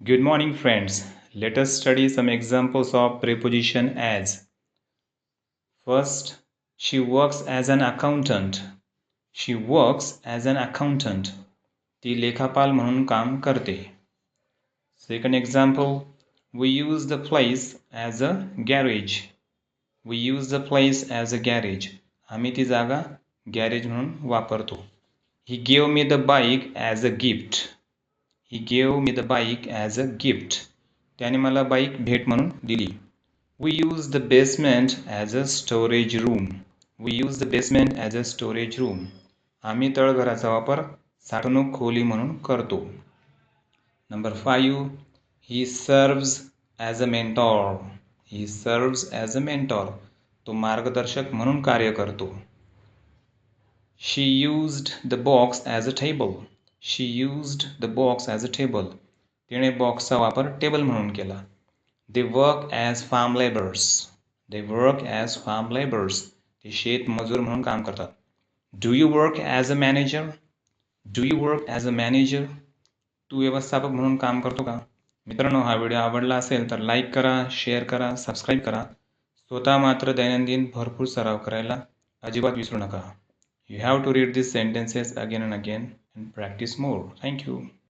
Good morning, friends. Let us study some examples of preposition as. First, she works as an accountant. She works as an accountant. ती लेखापाल म्हणून काम करते. Second example, we use the place as a garage. We use the place as a garage. आम्ही ती जागा garage म्हणून वापरतो. He gave me the bike as a gift. He gave me the bike as a gift. त्याने मला bike भेट म्हणून दिली. We use the basement as a storage room. We use the basement as a storage room. आम्ही तळघराचा वापर साठवणूक खोली म्हणून करतो. Number 5. He serves as a mentor. He serves as a mentor. तो मार्गदर्शक म्हणून कार्य करतो. She used the box as a table. She used the box as a table. तिने बॉक्सचा वापर टेबल म्हणून केला. They work as farm laborers. They work as farm laborers. ते शेत मजूर म्हणून काम करतात. Do you work as a manager? Do you work as a manager? तू व्यवस्थापक म्हणून काम करतो का? मित्रांनो, हा व्हिडिओ आवडला असेल तर लाईक करा, शेअर करा, सबस्क्राईब करा. स्वतः मात्र दैनंदिन भरपूर सराव करायला अजिबात विसरू नका. You have to read these sentences again and again and practice more. Thank you.